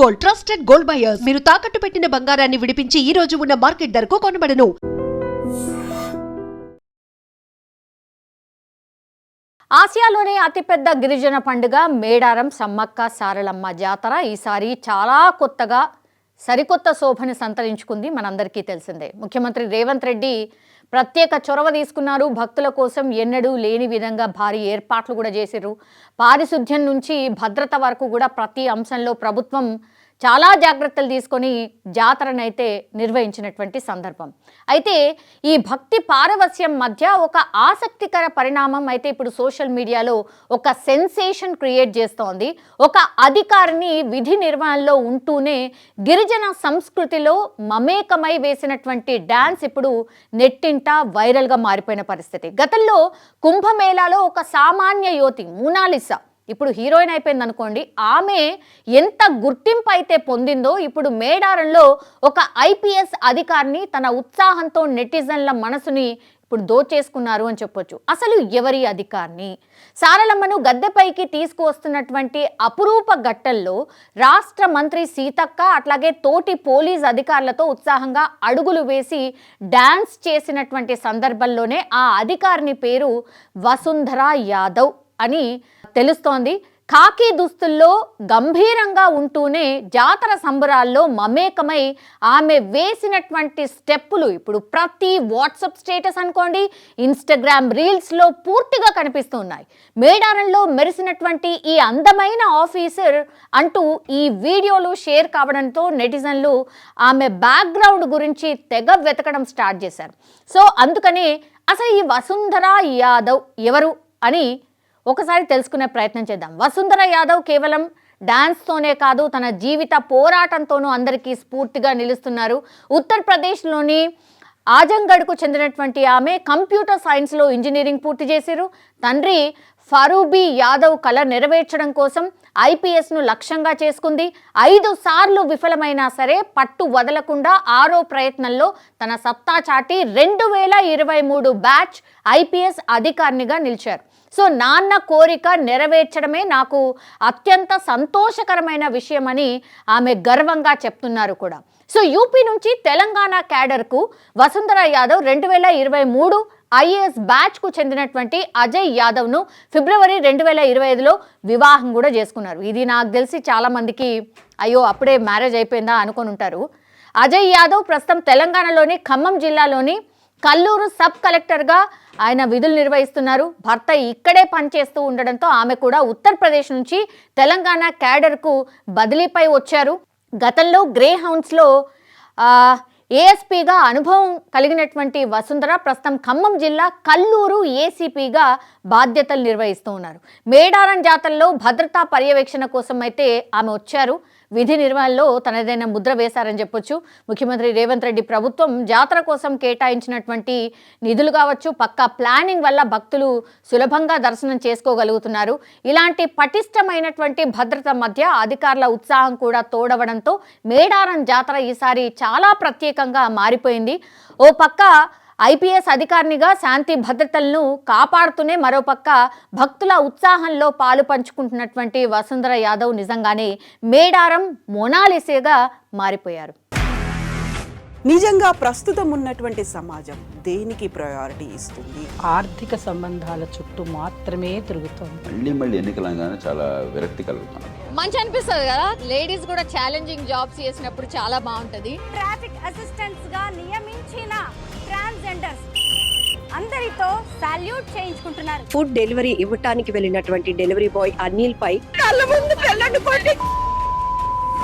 Gold, trusted gold buyers. మీరు తాకట్టు పెట్టిన బంగారాన్ని విడిపించి ఈ రోజు ఉన్న మార్కెట్ ధరకు కొనబడను. ఆసియాలోనే అతిపెద్ద గిరిజన పండుగ మేడారం సమ్మక్క సారలమ్మ జాతర ఈసారి చాలా కొత్తగా సరికొత్త శోభను సంతరించుకుంది. మనందరికీ తెలిసిందే. ముఖ్యమంత్రి రేవంత్ రెడ్డి ప్రత్యేక చొరవ తీసుకున్నారు. భక్తుల కోసం ఎన్నడూ లేని విధంగా భారీ ఏర్పాట్లు కూడా చేశారు. పారిశుద్ధ్యం నుంచి భద్రత వరకు కూడా ప్రతి అంశంలో ప్రభుత్వం చాలా జాగ్రత్తలు తీసుకొని జాతరనైతే నిర్వహించినటువంటి సందర్భం. అయితే ఈ భక్తి పారవస్యం మధ్య ఒక ఆసక్తికర పరిణామం అయితే ఇప్పుడు సోషల్ మీడియాలో ఒక సెన్సేషన్ క్రియేట్ చేస్తోంది. ఒక అధికారిని విధి నిర్వహణలో ఉంటూనే గిరిజన సంస్కృతిలో మమేకమై వేసినటువంటి డ్యాన్స్ ఇప్పుడు నెట్టింట వైరల్గా మారిపోయిన పరిస్థితి. గతంలో కుంభమేళాలో ఒక సామాన్య యువతి మోనాలిసా ఇప్పుడు హీరోయిన్ అయిపోయింది అనుకోండి. ఆమె ఎంత గుర్తింపు అయితే పొందిందో ఇప్పుడు మేడారంలో ఒక ఐపీఎస్ అధికారిని తన ఉత్సాహంతో నెటిజన్ల మనసుని ఇప్పుడు దోచేసుకున్నారు అని చెప్పొచ్చు. అసలు ఎవరి అధికారిని? సారలమ్మను గద్దెపైకి తీసుకువస్తున్నటువంటి అపురూప ఘట్టంలో రాష్ట్ర మంత్రి సీతక్క అట్లాగే తోటి పోలీస్ అధికారులతో ఉత్సాహంగా అడుగులు వేసి డాన్స్ చేసినటువంటి సందర్భంలోనే ఆ అధికారిని పేరు వసుంధర యాదవ్ అని తెలుస్తోంది. ఖాకీ దుస్తుల్లో గంభీరంగా ఉంటూనే జాతర సంబరాల్లో మమేకమై ఆమె వేసినటువంటి స్టెప్పులు ఇప్పుడు ప్రతి వాట్సాప్ స్టేటస్ అనుకోండి, ఇన్స్టాగ్రామ్ రీల్స్లో పూర్తిగా కనిపిస్తూ ఉన్నాయి. మేడారంలో మెరిసినటువంటి ఈ అందమైన ఆఫీసర్ అంటూ ఈ వీడియోలు షేర్ కావడంతో నెటిజన్లు ఆమె బ్యాక్గ్రౌండ్ గురించి తెగ వెతకడం స్టార్ట్ చేశారు. సో అందుకనే అసలు ఈ వసుంధర యాదవ్ ఎవరు అని ఒకసారి తెలుసుకునే ప్రయత్నం చేద్దాం. వసుంధర యాదవ్ కేవలం డాన్స్తోనే కాదు, తన జీవిత పోరాటంతోనూ అందరికీ స్ఫూర్తిగా నిలుస్తున్నారు. ఉత్తరప్రదేశ్లోని ఆజంగఢ్కు చెందినటువంటి ఆమె కంప్యూటర్ సైన్స్లో ఇంజనీరింగ్ పూర్తి చేశారు. తండ్రి ఫరూబీ యాదవ్ కళ నెరవేర్చడం కోసం ఐపీఎస్ను లక్ష్యంగా చేసుకుంది. 5 సార్లు విఫలమైనా సరే పట్టు వదలకుండా 6వ ప్రయత్నంలో తన సత్తా చాటి 2023 బ్యాచ్ ఐపీఎస్ అధికారినిగా నిలిచారు. సో నాన్న కోరిక నెరవేర్చడమే నాకు అత్యంత సంతోషకరమైన విషయమని ఆమె గర్వంగా చెప్తున్నారు కూడా. సో యూపీ నుంచి తెలంగాణ క్యాడర్కు వసుంధర యాదవ్ 2023 ఐఏఎస్ బ్యాచ్కు చెందినటువంటి అజయ్ యాదవ్ను ఫిబ్రవరి 2025లో వివాహం కూడా చేసుకున్నారు. ఇది నాకు తెలిసి చాలామందికి అయ్యో అప్పుడే మ్యారేజ్ అయిపోయిందా అనుకొని ఉంటారు. అజయ్ యాదవ్ ప్రస్తుతం తెలంగాణలోని ఖమ్మం జిల్లాలోని కల్లూరు సబ్ కలెక్టర్గా ఆయన విధులు నిర్వహిస్తున్నారు. భర్త ఇక్కడే పనిచేస్తూ ఉండడంతో ఆమె కూడా ఉత్తరప్రదేశ్ నుంచి తెలంగాణ క్యాడర్కు బదిలీపై వచ్చారు. గతంలో గ్రే హౌండ్స్లో ఏఎస్పీగా అనుభవం కలిగినటువంటి వసుంధర ప్రస్తుతం ఖమ్మం జిల్లా కల్లూరు ఏసీపీగా బాధ్యతలు నిర్వహిస్తూ ఉన్నారు. మేడారం జాతరలో భద్రతా పర్యవేక్షణ కోసం అయితే ఆమె వచ్చారు. విధి నిర్వహణలో తనదైన ముద్ర వేశారని చెప్పొచ్చు. ముఖ్యమంత్రి రేవంత్ రెడ్డి ప్రభుత్వం జాతర కోసం కేటాయించినటువంటి నిధులు కావచ్చు, పక్కా ప్లానింగ్ వల్ల భక్తులు సులభంగా దర్శనం చేసుకోగలుగుతున్నారు. ఇలాంటి పటిష్టమైనటువంటి భద్రత మధ్య అధికారుల ఉత్సాహం కూడా తోడవడంతో మేడారం జాతర ఈసారి చాలా ప్రత్యేకంగా మారిపోయింది. ఓ పక్క ఐపీఎస్ అధికారినిగా శాంతి భద్రతలను కాపాడుతూనే మరోపక్క భక్తుల ఉత్సాహంలో పాలు పంచుకుంటున్నటువంటి వసుంధర యాదవ్ నిజంగానే మేడారం మోనాలిసాగా మారిపోయారు. నిజంగా ప్రస్తుతం ఉన్నటువంటి సమాజం దేనికి ప్రయారిటీ ఇస్తుంది? ఆర్థిక సంబంధాల చుట్టూ మాత్రమే తిరుగుతుంది. మళ్ళీ ఎన్నికలంగానే చాలా విరక్తి కలుగుతాను. మంచి అనిపిస్తుంది కదా, లేడీస్ కూడా ఛాలెంజింగ్ జాబ్స్ చేసినప్పుడు చాలా బాగుంటది. ట్రాఫిక్ అసిస్టెంట్స్ గా నియమించిన ట్రాన్స్జెండర్స్ అందరితో సాల్యూట్ చేయించుకుంటున్నారు. ఫుడ్ డెలివరీ ఇవ్వటానికి వెళ్ళినటువంటి డెలివరీ బాయ్ అనిల్ పై కళ్ళ ముందు